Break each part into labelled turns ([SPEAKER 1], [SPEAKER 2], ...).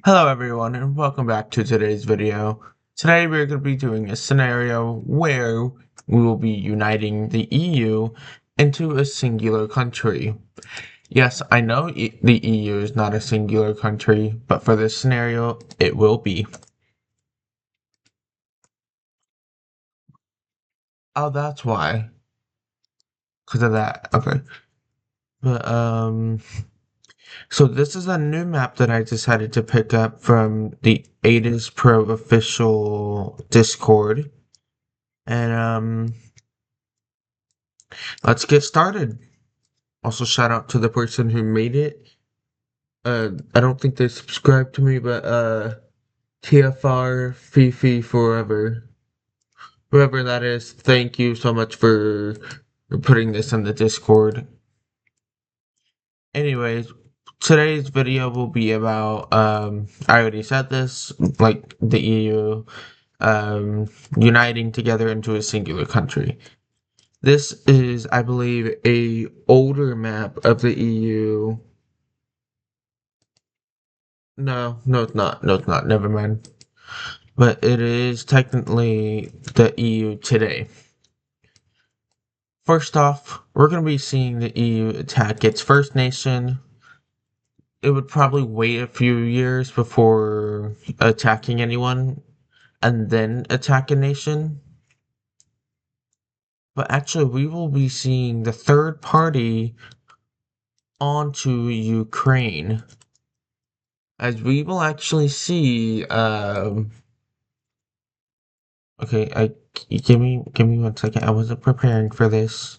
[SPEAKER 1] Hello everyone and welcome back to today's video. Today we're going to be doing a scenario where we will be uniting the EU into a singular country. Yes, I know the EU is not a singular country, but for this scenario it will be. Oh, that's why. Because of that. Okay. But so this is a new map that I decided to pick up from the Adis Pro official Discord. And let's get started. Also, shout out to the person who made it. I don't think they subscribed to me, but TFR Fifi Forever, whoever that is, thank you so much for putting this in the Discord. Anyways, today's video will be about I already said this, like the EU uniting together into a singular country. This is, I believe, a older map of the EU. No, it's not. No, it's not. Never mind. But it is technically the EU today. First off, we're going to be seeing the EU attack its first nation. It would probably wait a few years before attacking anyone and then attack a nation. But actually, we will be seeing the third party onto Ukraine. As we will actually see, okay, give me 1 second. I wasn't preparing for this.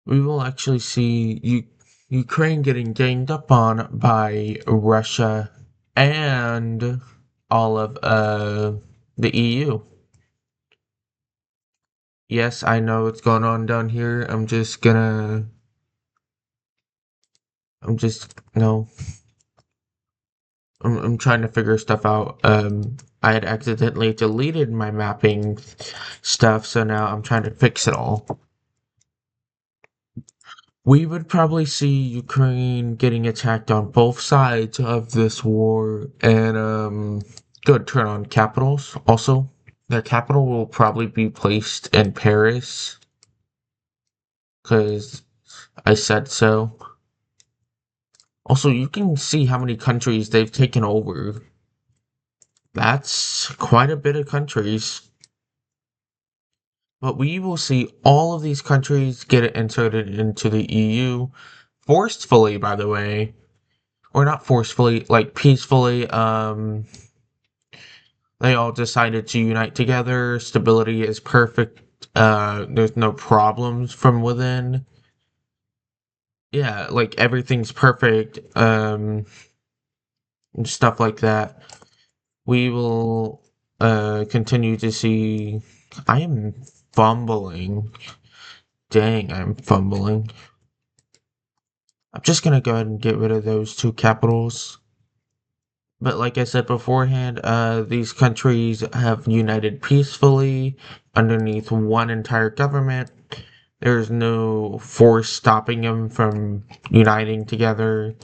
[SPEAKER 1] We will actually see Ukraine getting ganged up on by Russia and all of the EU. Yes, I know what's going on down here. I'm just no. I'm trying to figure stuff out. I had accidentally deleted my mapping stuff, so now I'm trying to fix it all. We would probably see Ukraine getting attacked on both sides of this war and go turn on capitals. Also, their capital will probably be placed in Paris because I said so. Also, you can see how many countries they've taken over. That's quite a bit of countries. But we will see all of these countries get inserted into the EU forcefully, by the way. Or not forcefully, like peacefully. They all decided to unite together. Stability is perfect. There's no problems from within. Yeah, like everything's perfect. And stuff like that. We will continue to see. I am fumbling. Dang, I'm fumbling. I'm just gonna go ahead and get rid of those two capitals. But like I said beforehand, these countries have united peacefully underneath one entire government. There's no force stopping them from uniting together,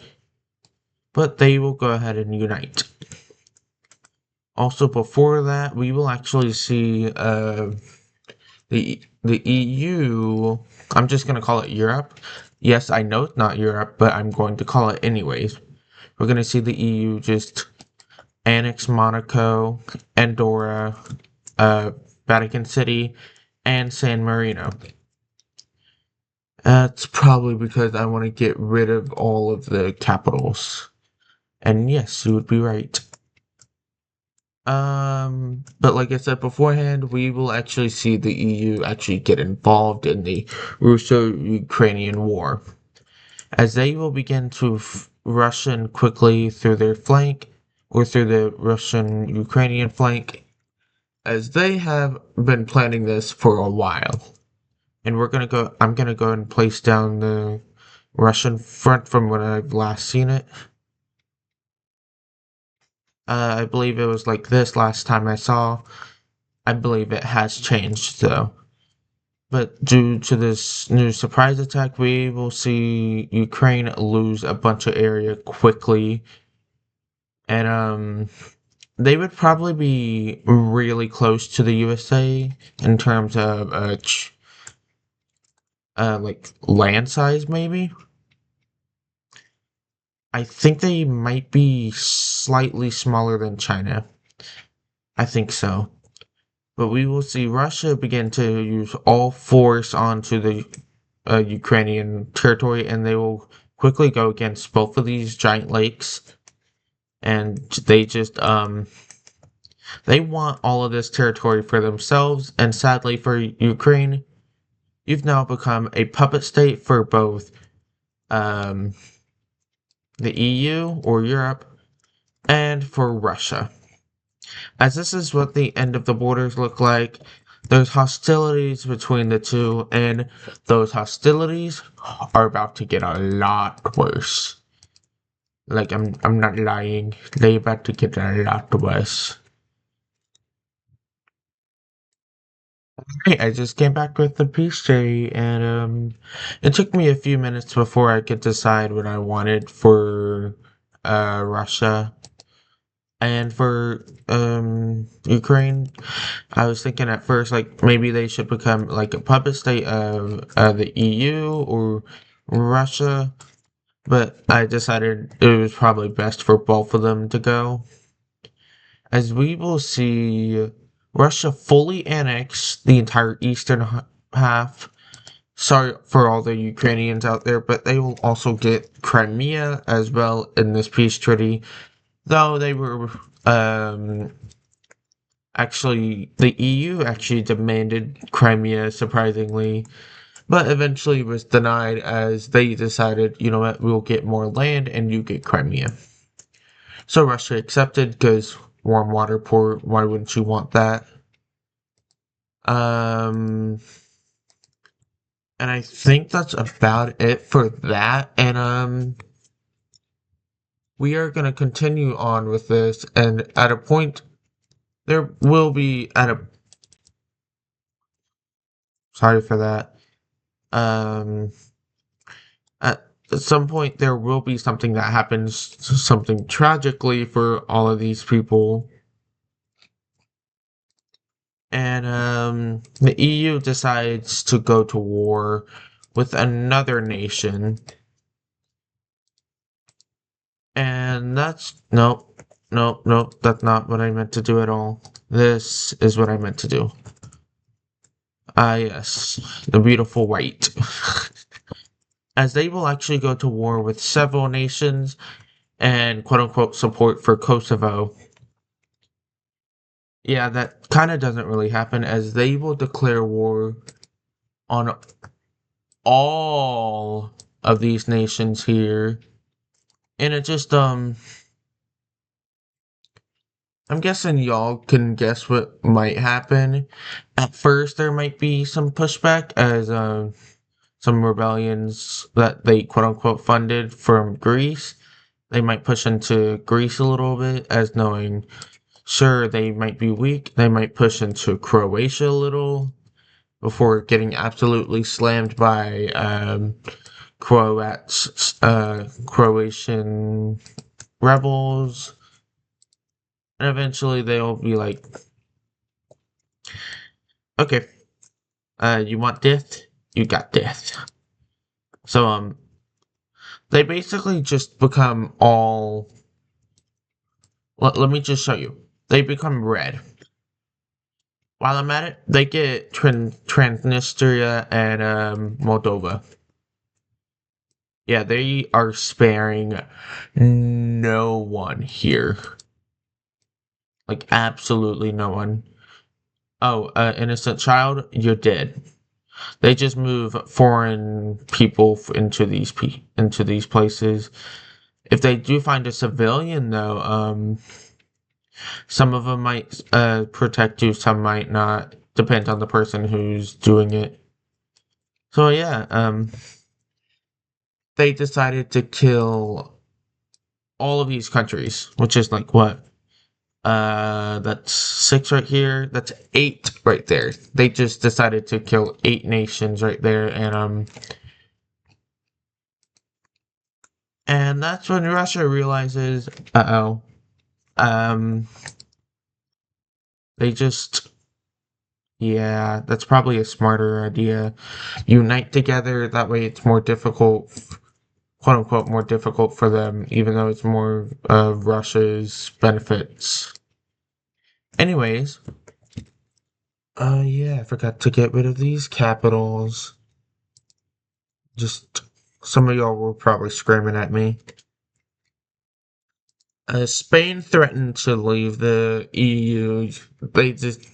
[SPEAKER 1] but they will go ahead and unite. Also, before that, we will actually see the EU. I'm just gonna call it Europe. Yes, I know it's not Europe, but I'm going to call it anyways. We're gonna see the EU just annex Monaco, Andorra, uh, Vatican City, and San Marino. That's probably because I want to get rid of all of the capitals. And yes, you would be right. But like I said beforehand, we will actually see the EU actually get involved in the Russo-Ukrainian war, as they will begin to rush in quickly through their flank, or through the Russian-Ukrainian flank, as they have been planning this for a while. And I'm gonna go and place down the Russian front from when I've last seen it. I believe it was like this last time I saw. I believe it has changed though. But due to this new surprise attack, we will see Ukraine lose a bunch of area quickly, and they would probably be really close to the USA in terms of like land size, maybe. I think they might be slightly smaller than China. I think so. But we will see Russia begin to use all force onto the Ukrainian territory, and they will quickly go against both of these giant lakes. And they just they want all of this territory for themselves. And sadly for Ukraine, you've now become a puppet state for both um, the EU or Europe and for Russia. As this is what the end of the borders look like, there's hostilities between the two, and those hostilities are about to get a lot worse. Like I'm not lying. They about to get a lot worse. Hey, I just came back with the peace treaty, and it took me a few minutes before I could decide what I wanted for Russia and for Ukraine. I was thinking at first like maybe they should become like a puppet state of the EU or Russia, but I decided it was probably best for both of them to go. As we will see Russia fully annex the entire eastern half. Sorry for all the Ukrainians out there, but they will also get Crimea as well in this peace treaty, though they were um actually the EU actually demanded Crimea surprisingly, but eventually was denied as they decided, you know what, we'll get more land and you get Crimea. So Russia accepted because warm water port, why wouldn't you want that? Um and I think that's about it for that. And we are gonna continue on with this, and at a point there will be at a sorry for that. Um at some point there will be something that happens, something tragically for all of these people, and the EU decides to go to war with another nation, and that's nope, nope, nope, that's not what I meant to do at all. This is what I meant to do. Ah, yes, the beautiful white. As they will actually go to war with several nations and quote unquote support for Kosovo. Yeah, that kind of doesn't really happen as they will declare war on all of these nations here. And it just I'm guessing y'all can guess what might happen. At first there might be some pushback as some rebellions that they quote unquote funded from Greece. They might push into Greece a little bit as knowing sure they might be weak. They might push into Croatia a little before getting absolutely slammed by Croatian rebels, and eventually they'll be like, "Okay, you want death? You got death." So they basically just become all. Let me just show you. They become red. While I'm at it, they get Transnistria and Moldova. Yeah, they are sparing no one here. Like, absolutely no one. Oh, innocent child, you're dead. They just move foreign people into these places. If they do find a civilian, though, some of them might protect you, some might not. Depends on the person who's doing it. So yeah, they decided to kill all of these countries, which is like what? That's 6 right here. That's 8 right there. They just decided to kill 8 nations right there, and that's when Russia realizes, uh-oh, um, they just, yeah, that's probably a smarter idea. Unite together, that way it's more difficult, quote unquote, more difficult for them, even though it's more of Russia's benefits. Anyways, yeah, I forgot to get rid of these capitals. Just, some of y'all were probably screaming at me. Spain threatened to leave the EU. They just,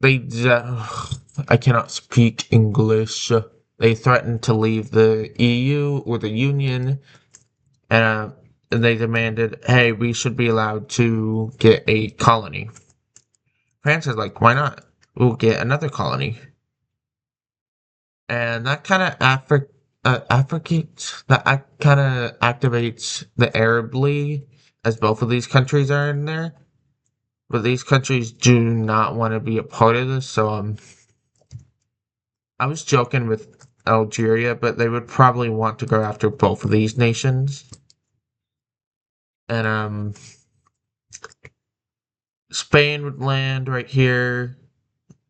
[SPEAKER 1] I cannot speak English. They threatened to leave the EU or the Union, and they demanded, hey, we should be allowed to get a colony. France is like, why not? We'll get another colony. And that kind of kind of activates the Arab League, as both of these countries are in there. But these countries do not want to be a part of this, so I was joking with Algeria, but they would probably want to go after both of these nations. And Spain would land right here.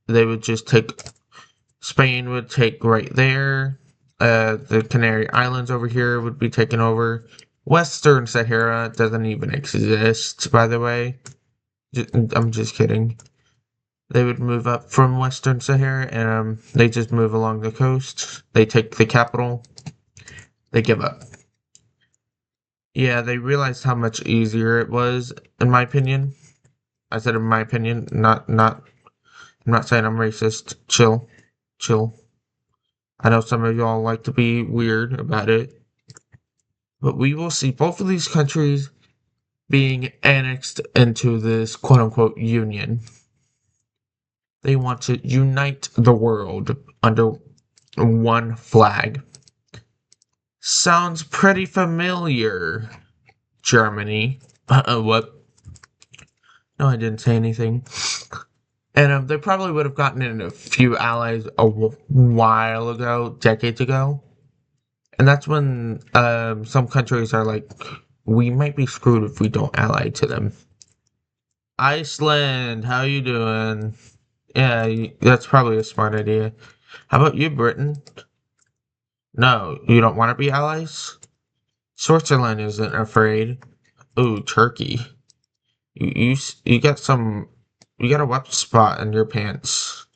[SPEAKER 1] They would just take Spain would take right there. The Canary Islands over here would be taken over. Western Sahara doesn't even exist, by the way. I'm just kidding. They would move up from Western Sahara, and they just move along the coast. They take the capital. They give up. Yeah, they realized how much easier it was, in my opinion. I said in my opinion, I'm not saying I'm racist. Chill. Chill. I know some of y'all like to be weird about it. But we will see both of these countries being annexed into this quote unquote union. They want to unite the world under one flag. Sounds pretty familiar, Germany. What? No, I didn't say anything. And they probably would have gotten in a few allies a while ago, decades ago. And that's when some countries are like, we might be screwed if we don't ally to them. Iceland, how you doing? Yeah, that's probably a smart idea. How about you, Britain? No, you don't want to be allies? Switzerland isn't afraid. Ooh, Turkey. You got some. You got a wet spot in your pants.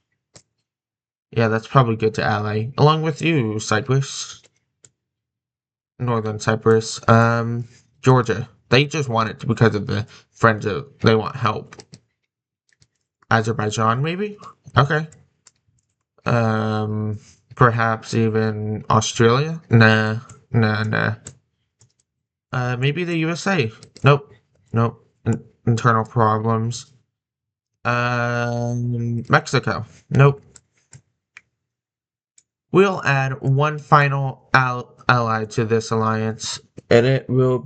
[SPEAKER 1] Yeah, that's probably good to ally. Along with you, Cyprus. Northern Cyprus. Georgia. They just want it because of the friendship. They want help. Azerbaijan, maybe? Okay. Um, Perhaps even Australia? Nah. Maybe the USA? Nope. Nope. Internal problems. Mexico? Nope. We'll add one final ally to this alliance, and it will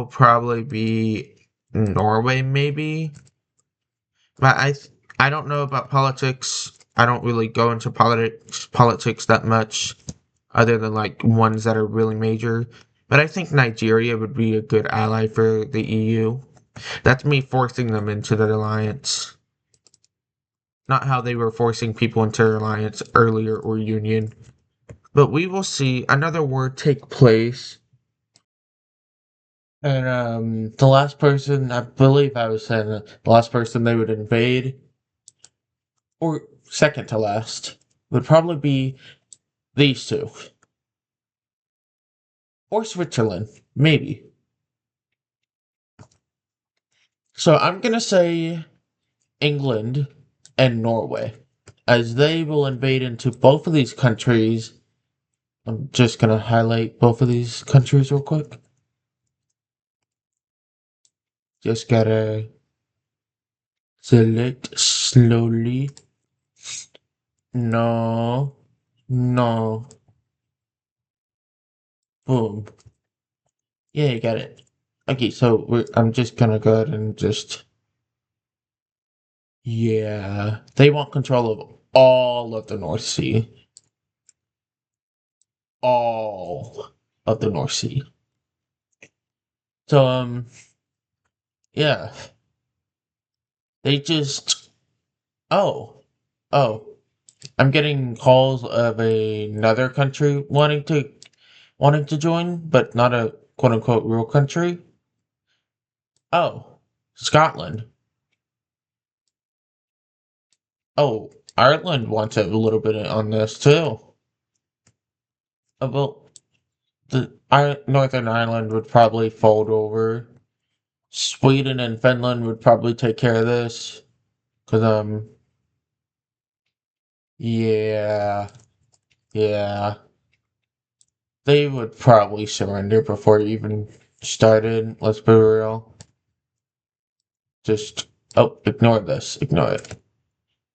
[SPEAKER 1] probably be Norway, maybe. But I don't know about politics. I don't really go into politics that much, other than like ones that are really major. But I think Nigeria would be a good ally for the EU. That's me forcing them into the alliance, not how they were forcing people into the alliance earlier or union. But we will see another war take place. And the last person, I believe I was saying the last person they would invade, or second to last, would probably be these two. Or Switzerland, maybe. So I'm gonna say England and Norway, as they will invade into both of these countries. I'm just gonna highlight both of these countries real quick. Just gotta select slowly. No. Boom. Yeah, you got it. Okay, so I'm just gonna go ahead and just, yeah, they want control of all of the North Sea. All of the North Sea. So, yeah, they just, oh, oh, I'm getting calls of another country wanting to join, but not a quote unquote real country. Oh, Scotland. Oh, Ireland wants a little bit on this too. Well, Northern Ireland would probably fold over. Sweden and Finland would probably take care of this. Cause yeah, yeah, they would probably surrender before it even started. Let's be real. Just ignore this. Ignore it.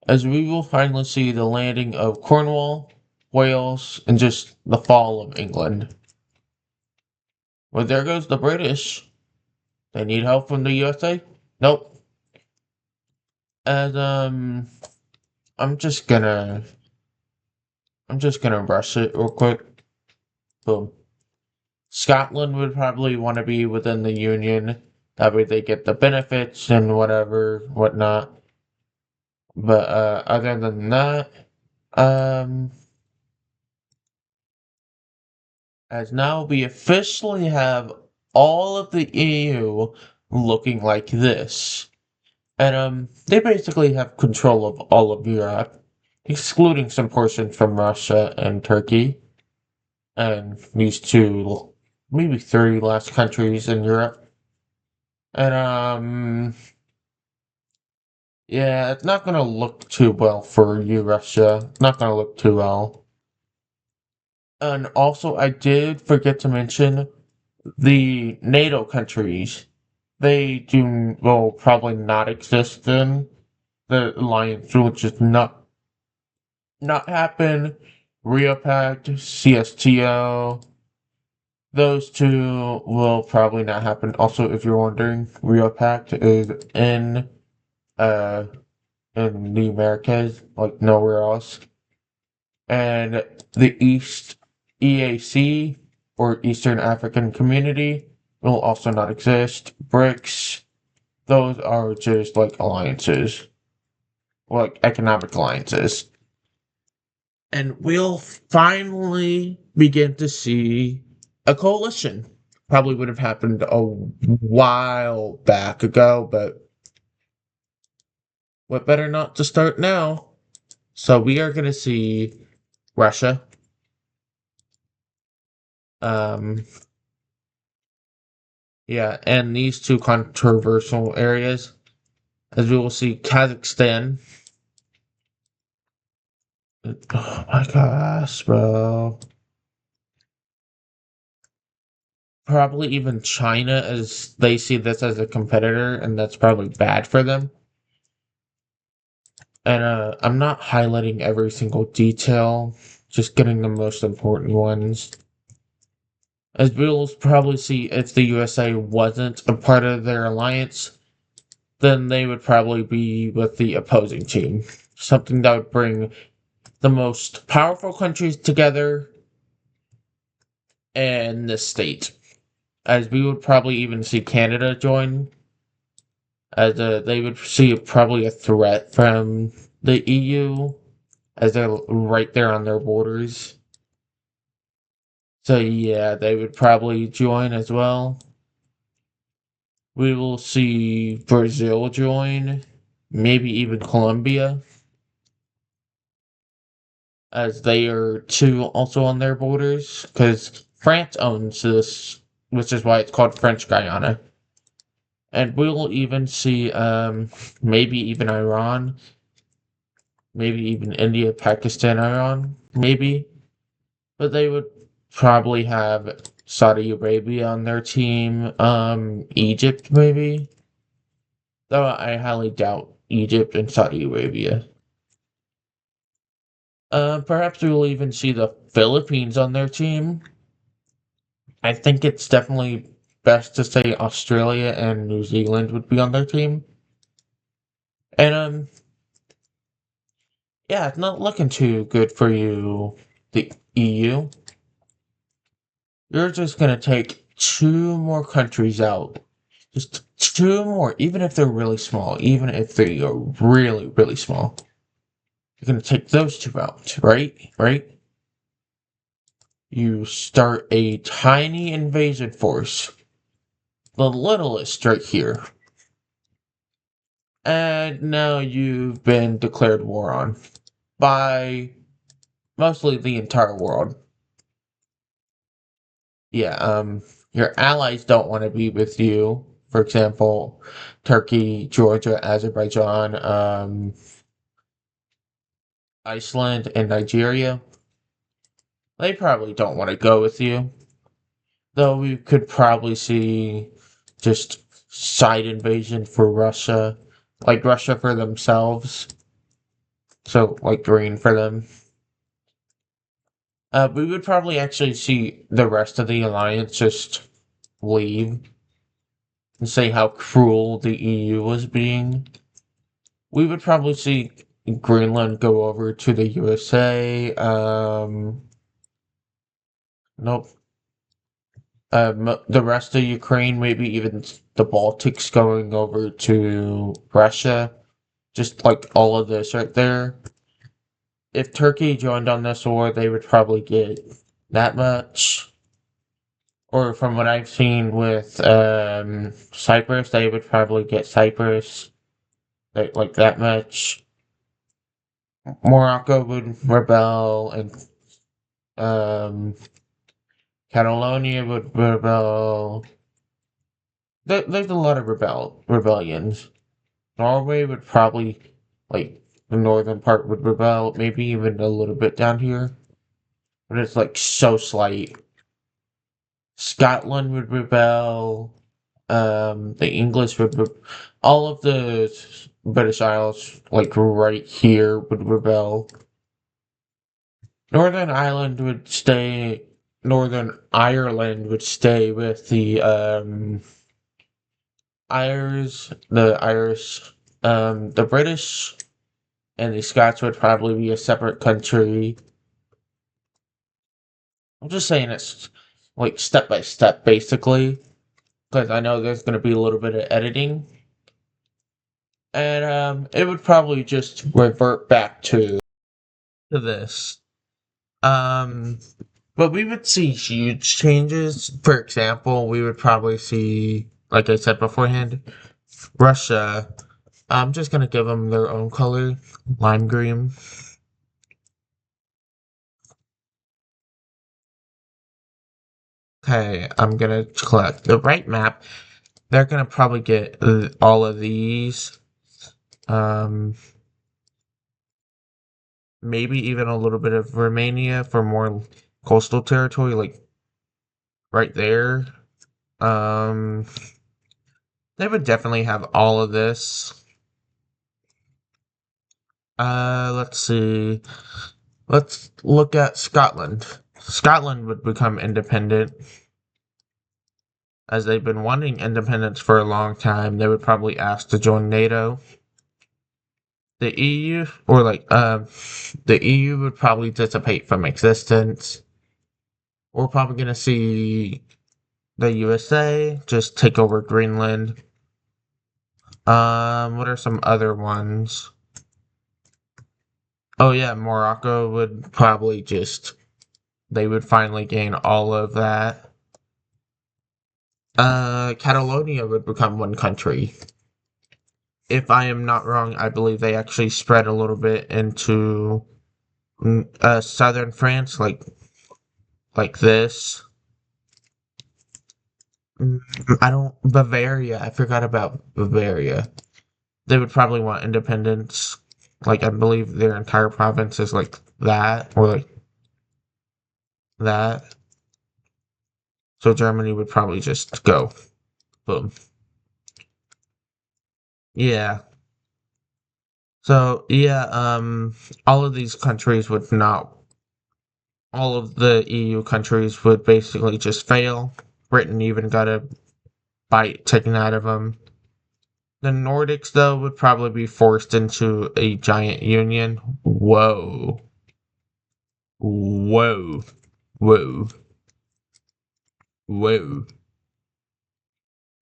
[SPEAKER 1] As we will finally see the landing of Cornwall, Wales, and just the fall of England. Well, there goes the British. They need help from the USA? Nope. As I'm just gonna I'm just gonna rush it real quick. Boom. Scotland would probably want to be within the Union. That way they get the benefits and whatever, whatnot. But other than that, um as now we officially have all of the EU looking like this. And they basically have control of all of Europe, excluding some portions from Russia and Turkey, and these two, maybe three last countries in Europe. And yeah, it's not gonna look too well for you, Russia. It's not gonna look too well. And also, I did forget to mention the NATO countries. They do will probably not exist in the alliance will just not happen. Rio Pact, CSTO, those two will probably not happen. Also, if you're wondering, Rio Pact is uh in the Americas, like nowhere else. And the East EAC or Eastern African Community will also not exist. BRICS, those are just like alliances, like economic alliances. And we'll finally begin to see a coalition. Probably would have happened a while back ago, but what better not to start now? So we are going to see Russia, um, yeah, and these two controversial areas, as we will see Kazakhstan. Oh my gosh, bro. Probably even China, as they see this as a competitor, and that's probably bad for them. And I'm not highlighting every single detail, just getting the most important ones. As we'll probably see, if the USA wasn't a part of their alliance, then they would probably be with the opposing team. Something that would bring the most powerful countries together and the state. As we would probably even see Canada join, as they would see probably a threat from the EU, as they're right there on their borders. So yeah, they would probably join as well. We will see Brazil join, maybe even Colombia, as they are too also on their borders, because France owns this, which is why it's called French Guyana. And we'll even see maybe even Iran, maybe even India, Pakistan, Iran, maybe. But they would probably have Saudi Arabia on their team, Egypt maybe. Though I highly doubt Egypt and Saudi Arabia. Perhaps we will even see the Philippines on their team. I think it's definitely best to say Australia and New Zealand would be on their team. And yeah, it's not looking too good for you, the EU. You're just gonna take two more countries out. Just two more, even if they're really small, even if they are really, really small. You're gonna take those two out, right? Right? You start a tiny invasion force, the littlest right here. And now you've been declared war on by mostly the entire world. Yeah, your allies don't want to be with you. For example, Turkey, Georgia, Azerbaijan, Iceland, and Nigeria. They probably don't want to go with you. Though we could probably see just side invasion for Russia, like Russia for themselves. So, like green for them. We would probably actually see the rest of the alliance just leave and say how cruel the EU was being. We would probably see Greenland go over to the USA. Nope. The rest of Ukraine, maybe even the Baltics going over to Russia. Just like all of this right there. If Turkey joined on this war, they would probably get that much. Or from what I've seen with Cyprus, they would probably get Cyprus like that much. Morocco would rebel, and um, Catalonia would rebel. There's a lot of rebellions. Norway would probably, like, the northern part would rebel, maybe even a little bit down here, but it's like so slight. Scotland would rebel. The English would, all of the British Isles, like right here, would rebel. Northern Ireland would stay. Northern Ireland would stay with the Irish, the British, and the Scots would probably be a separate country. I'm just saying it's like step by step, basically, because I know there's going to be a little bit of editing, and it would probably just revert back to this. Um, but we would see huge changes. For example, we would probably see, like I said beforehand, Russia. I'm just gonna give them their own color, lime green. Okay, I'm gonna collect the right map. They're gonna probably get all of these. Um, maybe even a little bit of Romania for more coastal territory, like right there. Um, they would definitely have all of this. Let's see. Let's look at Scotland. Scotland would become independent as they've been wanting independence for a long time. They would probably ask to join NATO. The EU, or the EU would probably dissipate from existence. We're probably gonna see the USA just take over Greenland. What are some other ones? Oh yeah, Morocco would probably just, they would finally gain all of that. Catalonia would become one country. If I am not wrong, I believe they actually spread a little bit into southern France, like this. I don't, Bavaria. I forgot about Bavaria. They would probably want independence. Like I believe their entire province is like that, or like that. So Germany would probably just go. Boom. Yeah. So yeah, all of these countries would not, all of the EU countries would basically just fail. Britain even got a bite taken out of them. The Nordics, though, would probably be forced into a giant union. Whoa. Whoa. Whoa. Whoa.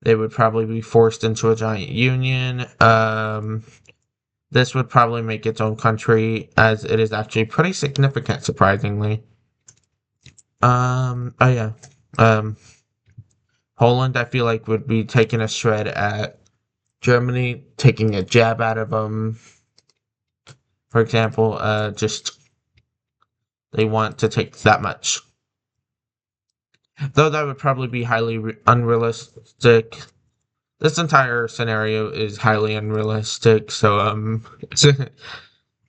[SPEAKER 1] They would probably be forced into a giant union. This would probably make its own country, as it is actually pretty significant, surprisingly. Oh yeah. Poland, I feel like, would be taking a shred at Germany, taking a jab out of them. For example, just they want to take that much. Though that would probably be highly unrealistic. This entire scenario is highly unrealistic, so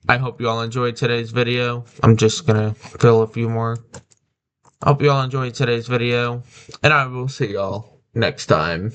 [SPEAKER 1] I hope you all enjoyed today's video. I'm just gonna fill a few more. I hope you all enjoyed today's video, and I will see y'all next time.